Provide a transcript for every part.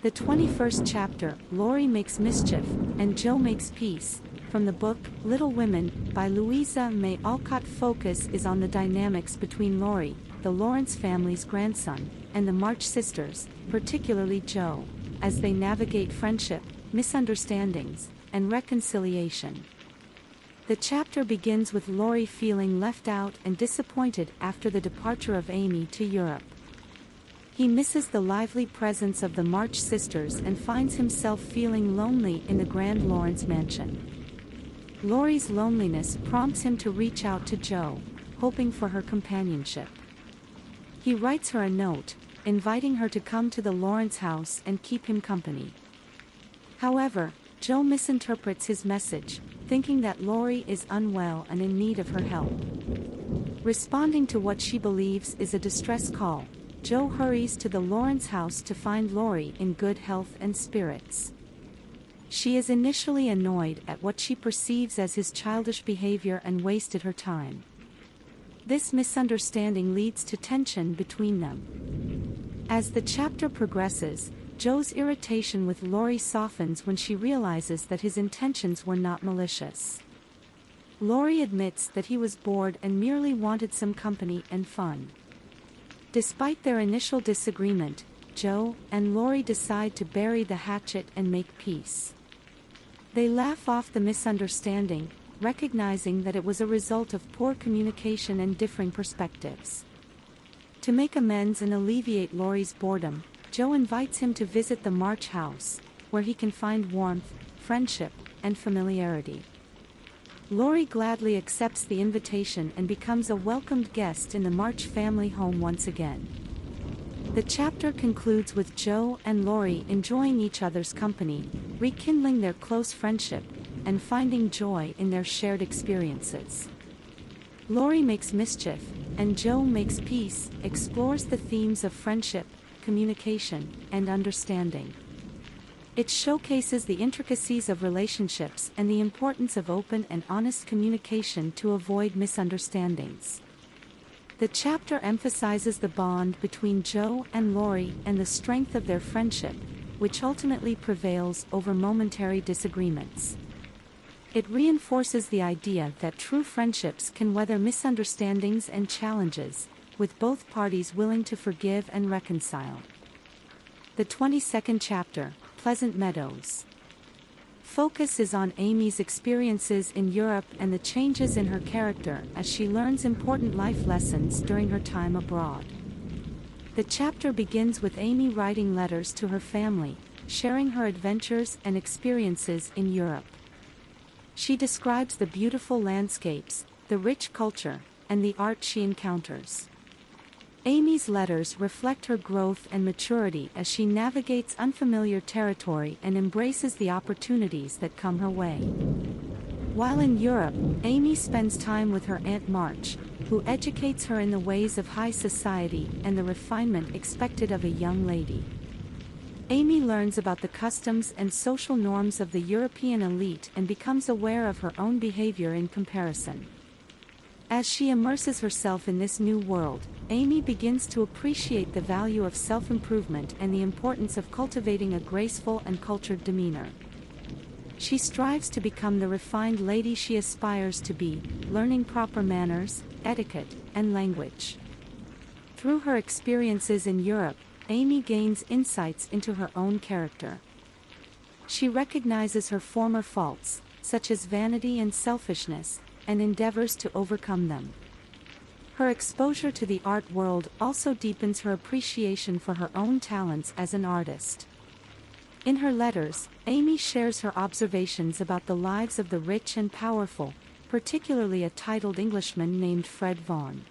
The 21st chapter, Laurie Makes Mischief, and Joe Makes Peace, from the book, Little Women, by Louisa May Alcott. Focus is on the dynamics between Laurie, the Lawrence family's grandson, and the March sisters, particularly Joe, as they navigate friendship, misunderstandings, and reconciliation. The chapter begins with Laurie feeling left out and disappointed after the departure of Amy to Europe. He misses the lively presence of the March sisters and finds himself feeling lonely in the grand Lawrence mansion. Laurie's loneliness prompts him to reach out to Joe, hoping for her companionship. He writes her a note, inviting her to come to the Lawrence house and keep him company. However, Joe misinterprets his message, thinking that Laurie is unwell and in need of her help. Responding to what she believes is a distress call, Joe hurries to the Lawrence house to find Laurie in good health and spirits. She is initially annoyed at what she perceives as his childish behavior and wasted her time. This misunderstanding leads to tension between them. As the chapter progresses, Joe's irritation with Laurie softens when she realizes that his intentions were not malicious. Laurie admits that he was bored and merely wanted some company and fun. Despite their initial disagreement, Joe and Laurie decide to bury the hatchet and make peace. They laugh off the misunderstanding, recognizing that it was a result of poor communication and differing perspectives. To make amends and alleviate Laurie's boredom, Joe invites him to visit the March house, where he can find warmth, friendship, and familiarity. Laurie gladly accepts the invitation and becomes a welcomed guest in the March family home once again. The chapter concludes with Joe and Laurie enjoying each other's company, rekindling their close friendship, and finding joy in their shared experiences. Laurie Makes Mischief, and Joe Makes Peace explores the themes of friendship, communication, and understanding. It showcases the intricacies of relationships and the importance of open and honest communication to avoid misunderstandings. The chapter emphasizes the bond between Joe and Laurie and the strength of their friendship, which ultimately prevails over momentary disagreements. It reinforces the idea that true friendships can weather misunderstandings and challenges, with both parties willing to forgive and reconcile. The 22nd chapter, Pleasant Meadows. Focus is on Amy's experiences in Europe and the changes in her character as she learns important life lessons during her time abroad. The chapter begins with Amy writing letters to her family, sharing her adventures and experiences in Europe. She describes the beautiful landscapes, the rich culture, and the art she encounters. Amy's letters reflect her growth and maturity as she navigates unfamiliar territory and embraces the opportunities that come her way. While in Europe, Amy spends time with her Aunt March, who educates her in the ways of high society and the refinement expected of a young lady. Amy learns about the customs and social norms of the European elite and becomes aware of her own behavior in comparison. As she immerses herself in this new world, Amy begins to appreciate the value of self-improvement and the importance of cultivating a graceful and cultured demeanor. She strives to become the refined lady she aspires to be, learning proper manners, etiquette, and language. Through her experiences in Europe, Amy gains insights into her own character. She recognizes her former faults, such as vanity and selfishness, and endeavors to overcome them. Her exposure to the art world also deepens her appreciation for her own talents as an artist. In her letters, Amy shares her observations about the lives of the rich and powerful, particularly a titled Englishman named Fred Vaughan.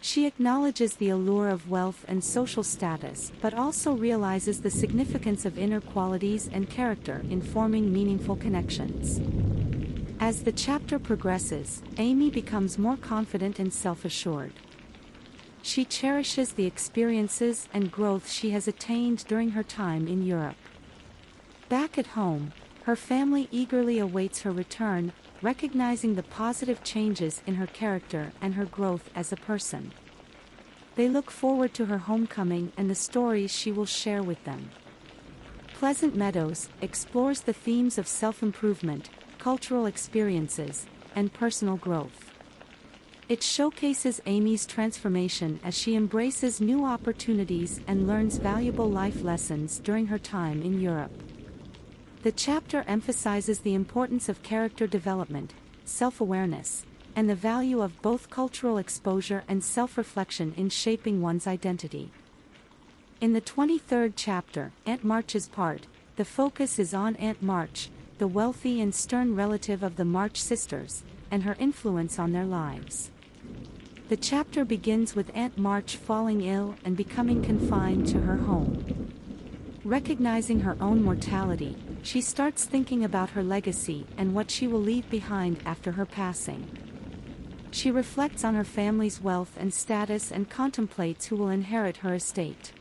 She acknowledges the allure of wealth and social status but also realizes the significance of inner qualities and character in forming meaningful connections. As the chapter progresses, Amy becomes more confident and self-assured. She cherishes the experiences and growth she has attained during her time in Europe. Back at home, her family eagerly awaits her return, recognizing the positive changes in her character and her growth as a person. They look forward to her homecoming and the stories she will share with them. Pleasant Meadows explores the themes of self-improvement, cultural experiences, and personal growth. It showcases Amy's transformation as she embraces new opportunities and learns valuable life lessons during her time in Europe. The chapter emphasizes the importance of character development, self-awareness, and the value of both cultural exposure and self-reflection in shaping one's identity. In the 23rd chapter, Aunt March's part, the focus is on Aunt March, the wealthy and stern relative of the March sisters, and her influence on their lives. The chapter begins with Aunt March falling ill and becoming confined to her home. Recognizing her own mortality, she starts thinking about her legacy and what she will leave behind after her passing. She reflects on her family's wealth and status and contemplates who will inherit her estate.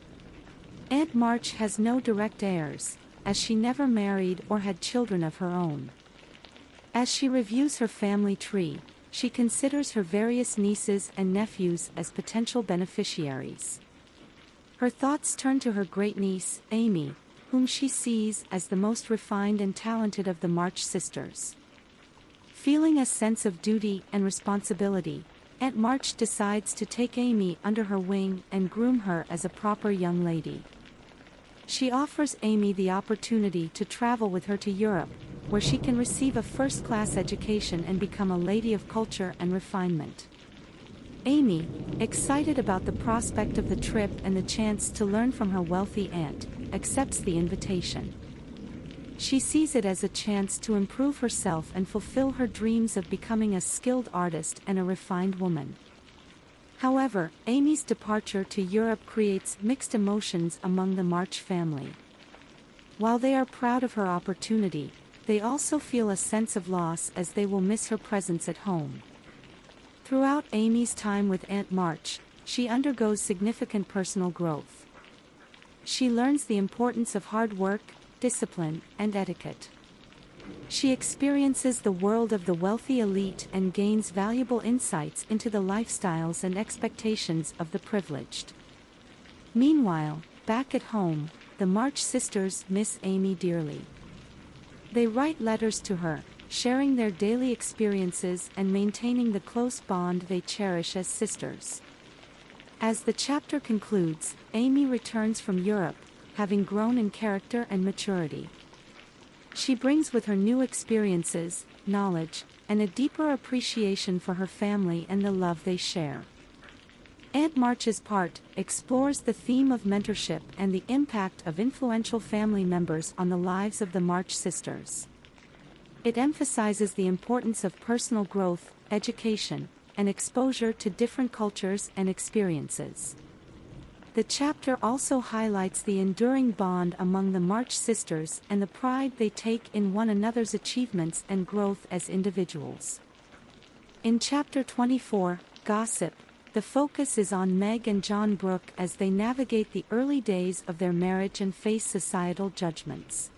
Aunt March has no direct heirs, as she never married or had children of her own. As she reviews her family tree, she considers her various nieces and nephews as potential beneficiaries. Her thoughts turn to her great-niece, Amy, whom she sees as the most refined and talented of the March sisters. Feeling a sense of duty and responsibility, Aunt March decides to take Amy under her wing and groom her as a proper young lady. She offers Amy the opportunity to travel with her to Europe, where she can receive a first-class education and become a lady of culture and refinement. Amy, excited about the prospect of the trip and the chance to learn from her wealthy aunt, accepts the invitation. She sees it as a chance to improve herself and fulfill her dreams of becoming a skilled artist and a refined woman. However, Amy's departure to Europe creates mixed emotions among the March family. While they are proud of her opportunity, they also feel a sense of loss as they will miss her presence at home. Throughout Amy's time with Aunt March, she undergoes significant personal growth. She learns the importance of hard work, discipline, and etiquette. She experiences the world of the wealthy elite and gains valuable insights into the lifestyles and expectations of the privileged. Meanwhile, back at home, the March sisters miss Amy dearly. They write letters to her, sharing their daily experiences and maintaining the close bond they cherish as sisters. As the chapter concludes, Amy returns from Europe, having grown in character and maturity. She brings with her new experiences, knowledge, and a deeper appreciation for her family and the love they share. Aunt March's part explores the theme of mentorship and the impact of influential family members on the lives of the March sisters. It emphasizes the importance of personal growth, education, and exposure to different cultures and experiences. The chapter also highlights the enduring bond among the March sisters and the pride they take in one another's achievements and growth as individuals. In Chapter 24, Gossip, the focus is on Meg and John Brooke as they navigate the early days of their marriage and face societal judgments.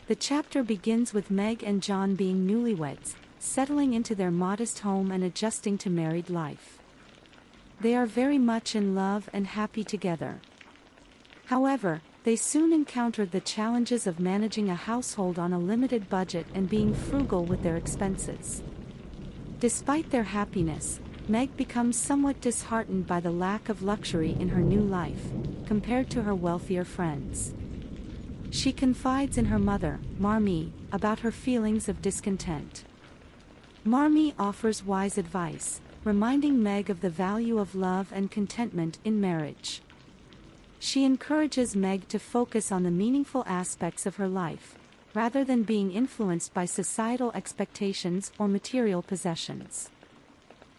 The chapter begins with Meg and John being newlyweds, settling into their modest home and adjusting to married life. They are very much in love and happy together. However, they soon encounter the challenges of managing a household on a limited budget and being frugal with their expenses. Despite their happiness, Meg becomes somewhat disheartened by the lack of luxury in her new life, compared to her wealthier friends. She confides in her mother, Marmee, about her feelings of discontent. Marmee offers wise advice, reminding Meg of the value of love and contentment in marriage. She encourages Meg to focus on the meaningful aspects of her life, rather than being influenced by societal expectations or material possessions.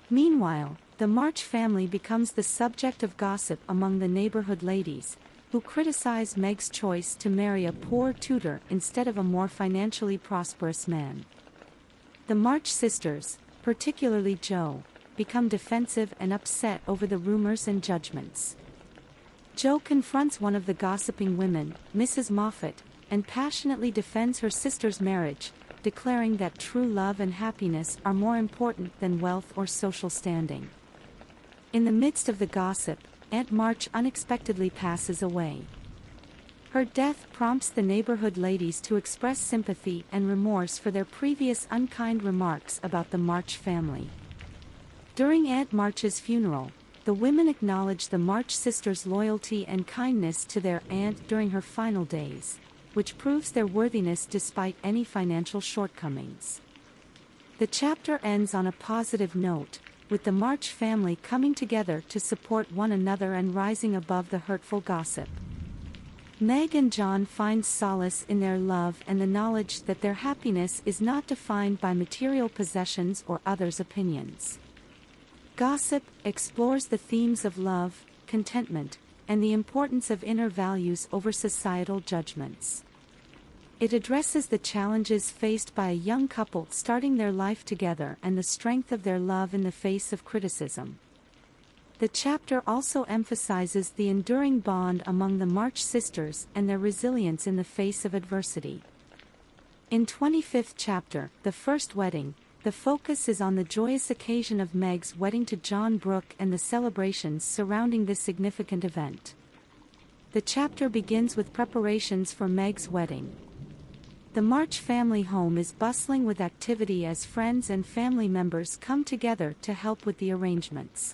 Meanwhile, the March family becomes the subject of gossip among the neighborhood ladies, who criticize Meg's choice to marry a poor tutor instead of a more financially prosperous man. The March sisters, particularly Jo, become defensive and upset over the rumors and judgments. Jo confronts one of the gossiping women, Mrs. Moffat, and passionately defends her sister's marriage, declaring that true love and happiness are more important than wealth or social standing. In the midst of the gossip, Aunt March unexpectedly passes away. Her death prompts the neighborhood ladies to express sympathy and remorse for their previous unkind remarks about the March family. During Aunt March's funeral, the women acknowledge the March sisters' loyalty and kindness to their aunt during her final days, which proves their worthiness despite any financial shortcomings. The chapter ends on a positive note, with the March family coming together to support one another and rising above the hurtful gossip. Meg and John find solace in their love and the knowledge that their happiness is not defined by material possessions or others' opinions. Gossip explores the themes of love, contentment, and the importance of inner values over societal judgments. It addresses the challenges faced by a young couple starting their life together and the strength of their love in the face of criticism. The chapter also emphasizes the enduring bond among the March sisters and their resilience in the face of adversity. In 25th chapter, The First Wedding, the focus is on the joyous occasion of Meg's wedding to John Brooke and the celebrations surrounding this significant event. The chapter begins with preparations for Meg's wedding. The March family home is bustling with activity as friends and family members come together to help with the arrangements.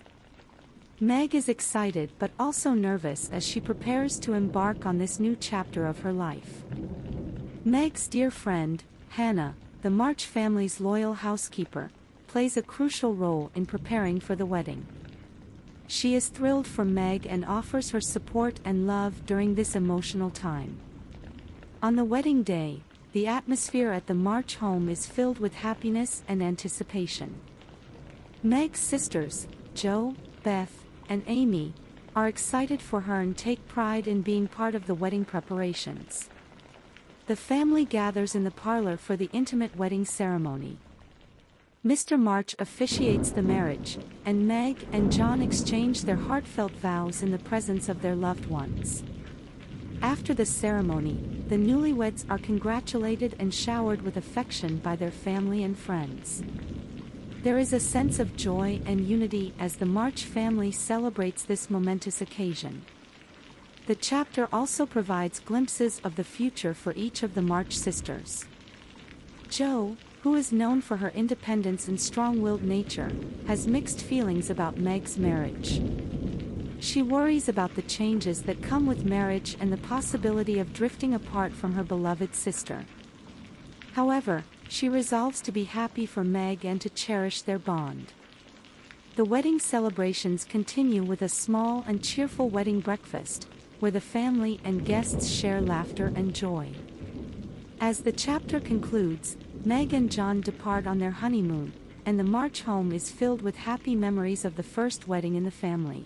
Meg is excited but also nervous as she prepares to embark on this new chapter of her life. Meg's dear friend, Hannah, the March family's loyal housekeeper, plays a crucial role in preparing for the wedding. She is thrilled for Meg and offers her support and love during this emotional time. On the wedding day, the atmosphere at the March home is filled with happiness and anticipation. Meg's sisters, Jo, Beth, and Amy, are excited for her and take pride in being part of the wedding preparations. The family gathers in the parlor for the intimate wedding ceremony. Mr. March officiates the marriage, and Meg and John exchange their heartfelt vows in the presence of their loved ones. After the ceremony, the newlyweds are congratulated and showered with affection by their family and friends. There is a sense of joy and unity as the March family celebrates this momentous occasion. The chapter also provides glimpses of the future for each of the March sisters. Jo, who is known for her independence and strong-willed nature, has mixed feelings about Meg's marriage. She worries about the changes that come with marriage and the possibility of drifting apart from her beloved sister. However, she resolves to be happy for Meg and to cherish their bond. The wedding celebrations continue with a small and cheerful wedding breakfast, where the family and guests share laughter and joy. As the chapter concludes, Meg and John depart on their honeymoon, and the March home is filled with happy memories of the first wedding in the family.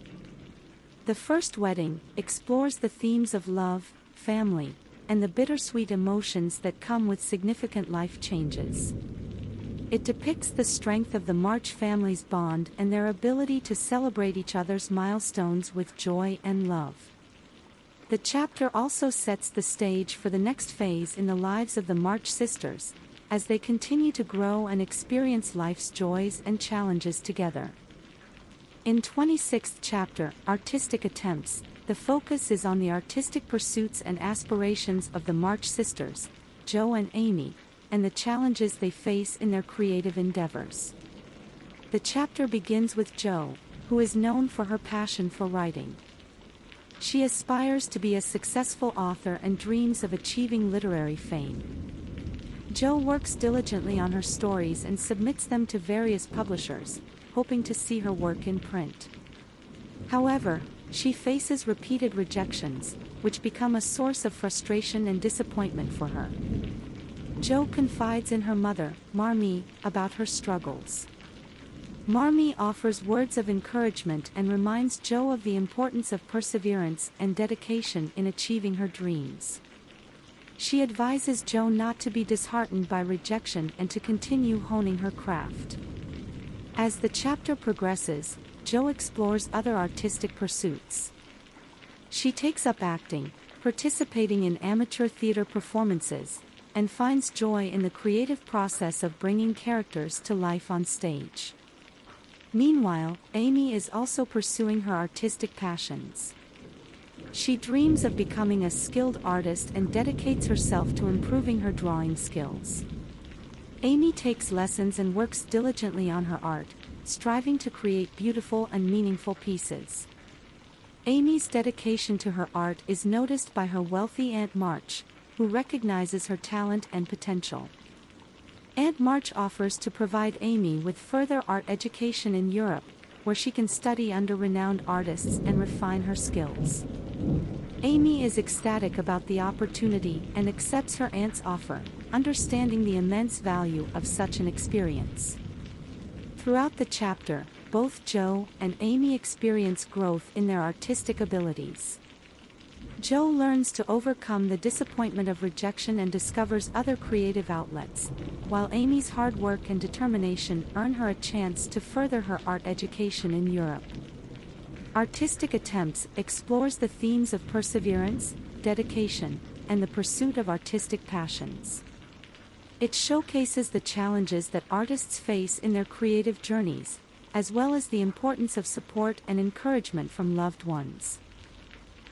The First Wedding explores the themes of love, family, and the bittersweet emotions that come with significant life changes. It depicts the strength of the March family's bond and their ability to celebrate each other's milestones with joy and love. The chapter also sets the stage for the next phase in the lives of the March sisters, as they continue to grow and experience life's joys and challenges together. In 26th chapter, Artistic Attempts, the focus is on the artistic pursuits and aspirations of the March sisters, Jo and Amy, and the challenges they face in their creative endeavors. The chapter begins with Jo, who is known for her passion for writing. She aspires to be a successful author and dreams of achieving literary fame. Jo works diligently on her stories and submits them to various publishers, hoping to see her work in print. However, she faces repeated rejections, which become a source of frustration and disappointment for her. Jo confides in her mother, Marmee, about her struggles. Marmee offers words of encouragement and reminds Jo of the importance of perseverance and dedication in achieving her dreams. She advises Jo not to be disheartened by rejection and to continue honing her craft. As the chapter progresses, Jo explores other artistic pursuits. She takes up acting, participating in amateur theater performances, and finds joy in the creative process of bringing characters to life on stage. Meanwhile, Amy is also pursuing her artistic passions. She dreams of becoming a skilled artist and dedicates herself to improving her drawing skills. Amy takes lessons and works diligently on her art, striving to create beautiful and meaningful pieces. Amy's dedication to her art is noticed by her wealthy Aunt March, who recognizes her talent and potential. Aunt March offers to provide Amy with further art education in Europe, where she can study under renowned artists and refine her skills. Amy is ecstatic about the opportunity and accepts her aunt's offer, understanding the immense value of such an experience. Throughout the chapter, both Jo and Amy experience growth in their artistic abilities. Jo learns to overcome the disappointment of rejection and discovers other creative outlets, while Amy's hard work and determination earn her a chance to further her art education in Europe. Artistic Attempts explores the themes of perseverance, dedication, and the pursuit of artistic passions. It showcases the challenges that artists face in their creative journeys, as well as the importance of support and encouragement from loved ones.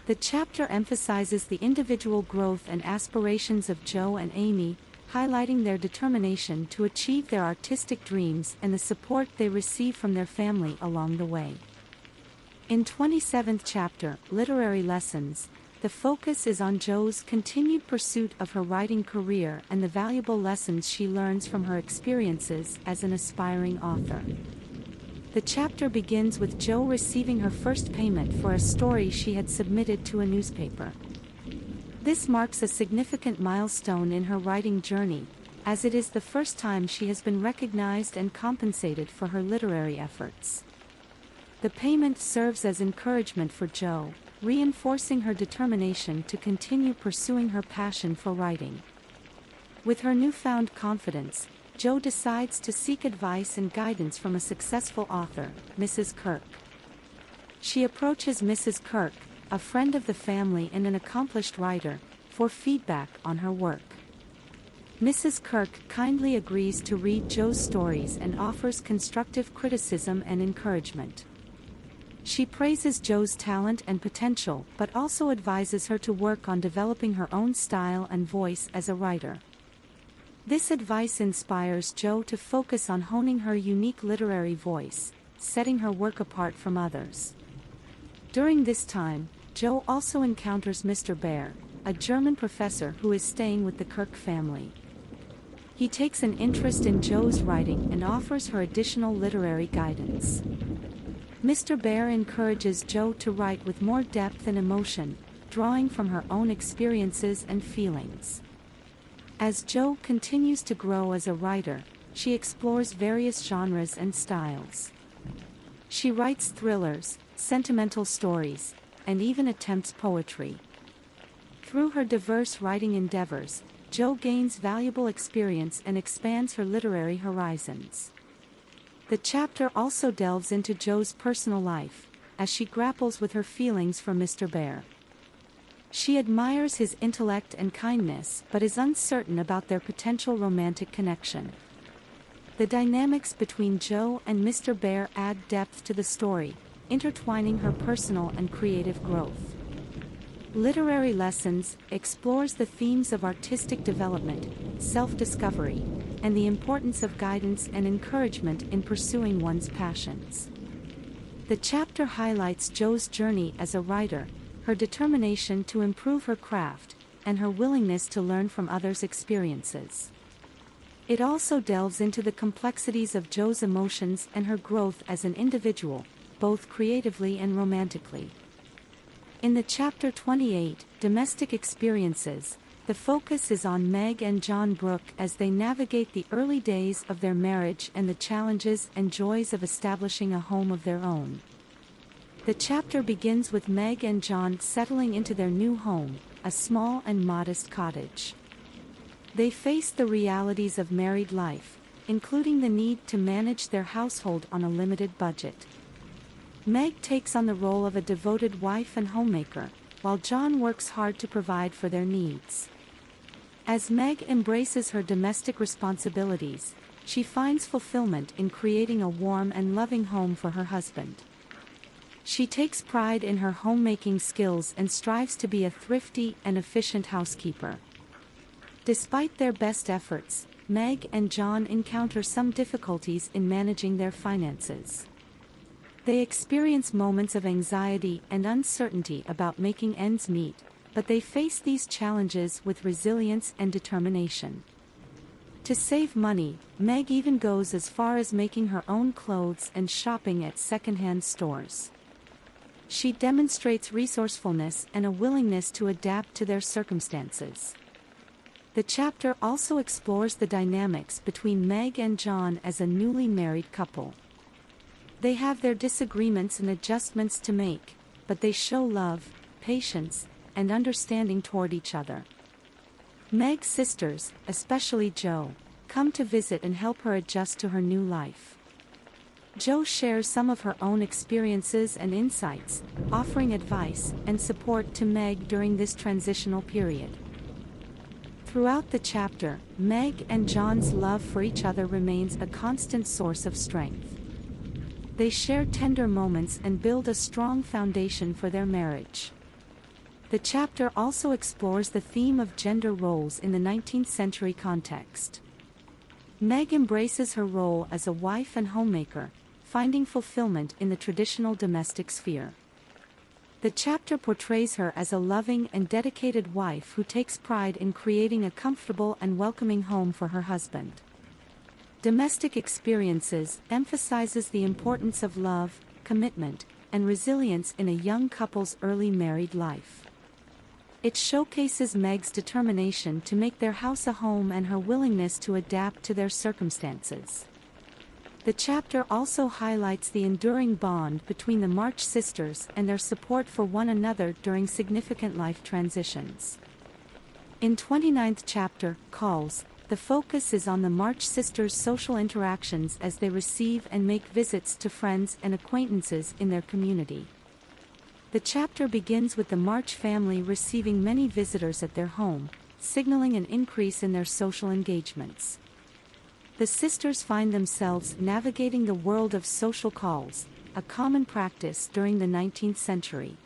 The chapter emphasizes the individual growth and aspirations of Jo and Amy, highlighting their determination to achieve their artistic dreams and the support they receive from their family along the way. In 27th chapter, Literary Lessons, the focus is on Jo's continued pursuit of her writing career and the valuable lessons she learns from her experiences as an aspiring author. The chapter begins with Jo receiving her first payment for a story she had submitted to a newspaper. This marks a significant milestone in her writing journey, as it is the first time she has been recognized and compensated for her literary efforts. The payment serves as encouragement for Jo, reinforcing her determination to continue pursuing her passion for writing. With her newfound confidence, Jo decides to seek advice and guidance from a successful author, Mrs. Kirk. She approaches Mrs. Kirk, a friend of the family and an accomplished writer, for feedback on her work. Mrs. Kirk kindly agrees to read Jo's stories and offers constructive criticism and encouragement. She praises Jo's talent and potential but also advises her to work on developing her own style and voice as a writer. This advice inspires Jo to focus on honing her unique literary voice, setting her work apart from others. During this time, Jo also encounters Mr. Bear, a German professor who is staying with the Kirk family. He takes an interest in Jo's writing and offers her additional literary guidance. Mr. Bear encourages Jo to write with more depth and emotion, drawing from her own experiences and feelings. As Jo continues to grow as a writer, she explores various genres and styles. She writes thrillers, sentimental stories, and even attempts poetry. Through her diverse writing endeavors, Jo gains valuable experience and expands her literary horizons. The chapter also delves into Jo's personal life, as she grapples with her feelings for Mr. Bear. She admires his intellect and kindness but is uncertain about their potential romantic connection. The dynamics between Jo and Mr. Bear add depth to the story, intertwining her personal and creative growth. Literary Lessons explores the themes of artistic development, self-discovery, and the importance of guidance and encouragement in pursuing one's passions. The chapter highlights Jo's journey as a writer, her determination to improve her craft, and her willingness to learn from others' experiences. It also delves into the complexities of Jo's emotions and her growth as an individual, both creatively and romantically. In the chapter 28, Domestic Experiences, the focus is on Meg and John Brooke as they navigate the early days of their marriage and the challenges and joys of establishing a home of their own. The chapter begins with Meg and John settling into their new home, a small and modest cottage. They face the realities of married life, including the need to manage their household on a limited budget. Meg takes on the role of a devoted wife and homemaker, while John works hard to provide for their needs. As Meg embraces her domestic responsibilities, she finds fulfillment in creating a warm and loving home for her husband. She takes pride in her homemaking skills and strives to be a thrifty and efficient housekeeper. Despite their best efforts, Meg and John encounter some difficulties in managing their finances. They experience moments of anxiety and uncertainty about making ends meet, but they face these challenges with resilience and determination. To save money, Meg even goes as far as making her own clothes and shopping at secondhand stores. She demonstrates resourcefulness and a willingness to adapt to their circumstances. The chapter also explores the dynamics between Meg and John as a newly married couple. They have their disagreements and adjustments to make, but they show love, patience, and understanding toward each other. Meg's sisters, especially Jo, come to visit and help her adjust to her new life. Jo shares some of her own experiences and insights, offering advice and support to Meg during this transitional period. Throughout the chapter, Meg and John's love for each other remains a constant source of strength. They share tender moments and build a strong foundation for their marriage. The chapter also explores the theme of gender roles in the 19th century context. Meg embraces her role as a wife and homemaker, finding fulfillment in the traditional domestic sphere. The chapter portrays her as a loving and dedicated wife who takes pride in creating a comfortable and welcoming home for her husband. Domestic Experiences emphasizes the importance of love, commitment, and resilience in a young couple's early married life. It showcases Meg's determination to make their house a home and her willingness to adapt to their circumstances. The chapter also highlights the enduring bond between the March sisters and their support for one another during significant life transitions. In 29th chapter, Calls, the focus is on the March sisters' social interactions as they receive and make visits to friends and acquaintances in their community. The chapter begins with the March family receiving many visitors at their home, signaling an increase in their social engagements. The sisters find themselves navigating the world of social calls, a common practice during the 19th century.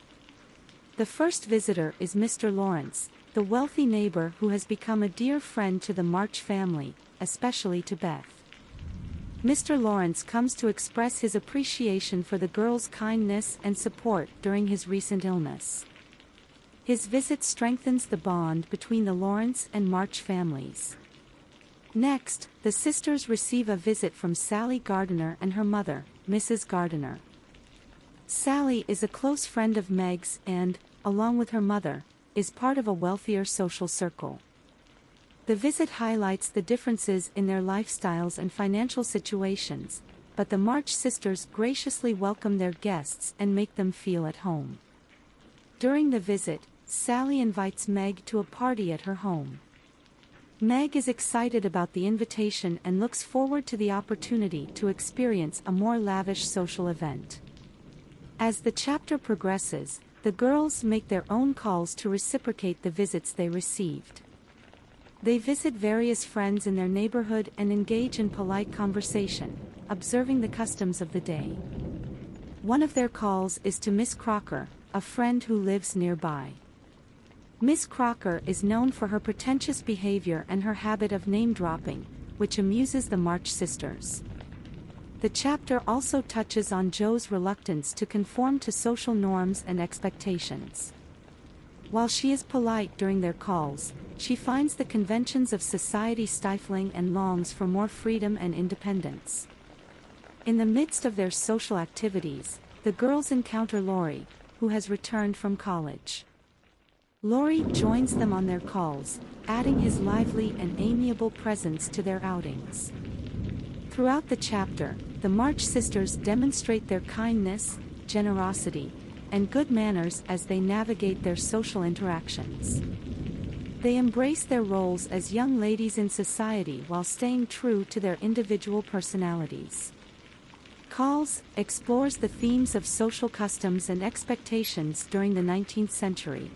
The first visitor is Mr. Lawrence, the wealthy neighbor who has become a dear friend to the March family, especially to Beth. Mr. Lawrence comes to express his appreciation for the girl's kindness and support during his recent illness. His visit strengthens the bond between the Lawrence and March families. Next, the sisters receive a visit from Sally Gardiner and her mother, Mrs. Gardiner. Sally is a close friend of Meg's and, along with her mother, is part of a wealthier social circle. The visit highlights the differences in their lifestyles and financial situations, but the March sisters graciously welcome their guests and make them feel at home. During the visit, Sally invites Meg to a party at her home. Meg is excited about the invitation and looks forward to the opportunity to experience a more lavish social event. As the chapter progresses, the girls make their own calls to reciprocate the visits they received. They visit various friends in their neighborhood and engage in polite conversation, observing the customs of the day. One of their calls is to Miss Crocker, a friend who lives nearby. Miss Crocker is known for her pretentious behavior and her habit of name-dropping, which amuses the March sisters. The chapter also touches on Jo's reluctance to conform to social norms and expectations. While she is polite during their calls, she finds the conventions of society stifling and longs for more freedom and independence. In the midst of their social activities, the girls encounter Laurie, who has returned from college. Laurie joins them on their calls, adding his lively and amiable presence to their outings. Throughout the chapter, the March sisters demonstrate their kindness, generosity, and good manners as they navigate their social interactions. They embrace their roles as young ladies in society while staying true to their individual personalities. Calls explores the themes of social customs and expectations during the 19th century.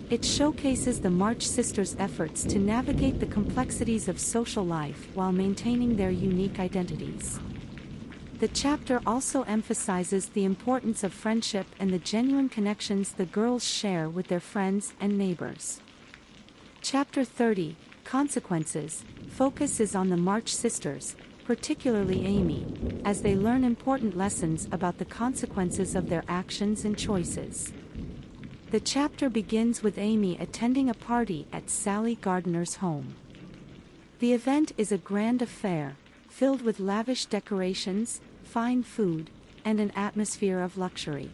It showcases the March sisters' efforts to navigate the complexities of social life while maintaining their unique identities. The chapter also emphasizes the importance of friendship and the genuine connections the girls share with their friends and neighbors. Chapter 30, Consequences, focuses on the March sisters, particularly Amy, as they learn important lessons about the consequences of their actions and choices. The chapter begins with Amy attending a party at Sally Gardner's home. The event is a grand affair, filled with lavish decorations, fine food, and an atmosphere of luxury.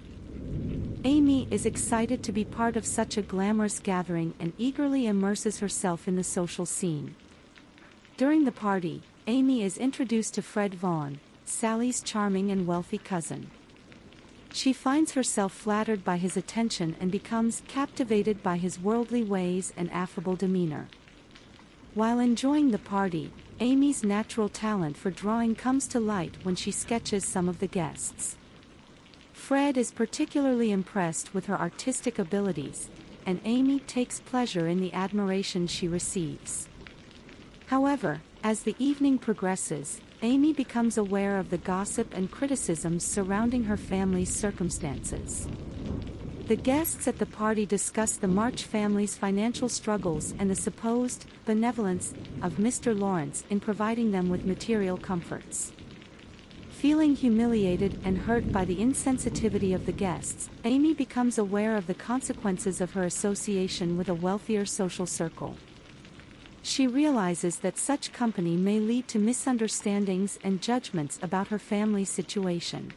Amy is excited to be part of such a glamorous gathering and eagerly immerses herself in the social scene. During the party, Amy is introduced to Fred Vaughn, Sally's charming and wealthy cousin. She finds herself flattered by his attention and becomes captivated by his worldly ways and affable demeanor. While enjoying the party, Amy's natural talent for drawing comes to light when she sketches some of the guests. Fred is particularly impressed with her artistic abilities, and Amy takes pleasure in the admiration she receives. However, as the evening progresses, Amy becomes aware of the gossip and criticisms surrounding her family's circumstances. The guests at the party discuss the March family's financial struggles and the supposed benevolence of Mr. Lawrence in providing them with material comforts. Feeling humiliated and hurt by the insensitivity of the guests, Amy becomes aware of the consequences of her association with a wealthier social circle. She realizes that such company may lead to misunderstandings and judgments about her family's situation.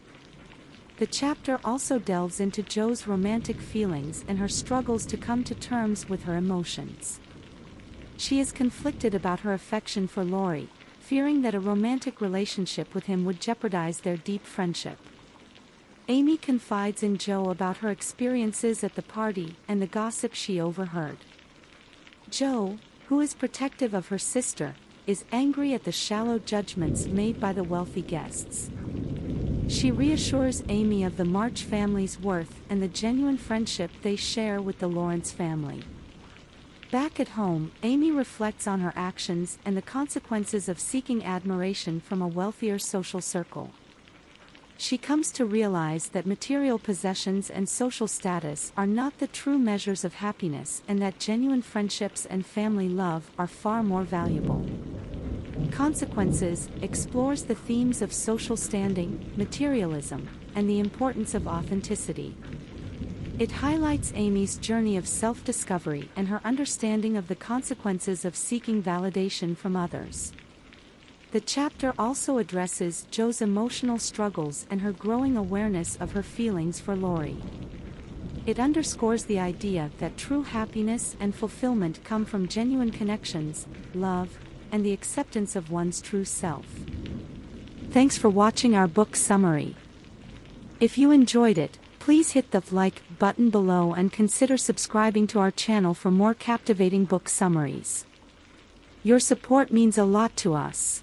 The chapter also delves into Jo's romantic feelings and her struggles to come to terms with her emotions. She is conflicted about her affection for Laurie, fearing that a romantic relationship with him would jeopardize their deep friendship. Amy confides in Jo about her experiences at the party and the gossip she overheard. Jo, who is protective of her sister, is angry at the shallow judgments made by the wealthy guests. She reassures Amy of the March family's worth and the genuine friendship they share with the Lawrence family. Back at home, Amy reflects on her actions and the consequences of seeking admiration from a wealthier social circle. She comes to realize that material possessions and social status are not the true measures of happiness and that genuine friendships and family love are far more valuable. Consequences explores the themes of social standing, materialism, and the importance of authenticity. It highlights Amy's journey of self-discovery and her understanding of the consequences of seeking validation from others. The chapter also addresses Jo's emotional struggles and her growing awareness of her feelings for Laurie. It underscores the idea that true happiness and fulfillment come from genuine connections, love, and the acceptance of one's true self. Thanks for watching our book summary. If you enjoyed it, please hit the like button below and consider subscribing to our channel for more captivating book summaries. Your support means a lot to us.